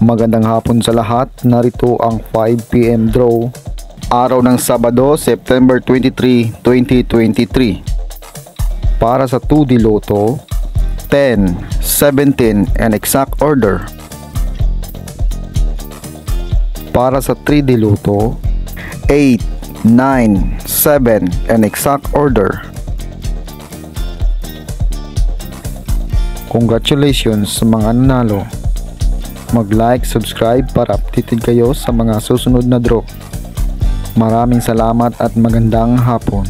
Magandang hapon sa lahat. Narito ang 5 PM draw. Araw ng Sabado, September 23, 2023. Para sa 2D Lotto, 10, 17 and exact order. Para sa 3D Lotto, 8, 9, 7 and exact order. Congratulations sa mga nanalo. Mag-like, subscribe para updated kayo sa mga susunod na draw. Maraming salamat at magandang hapon.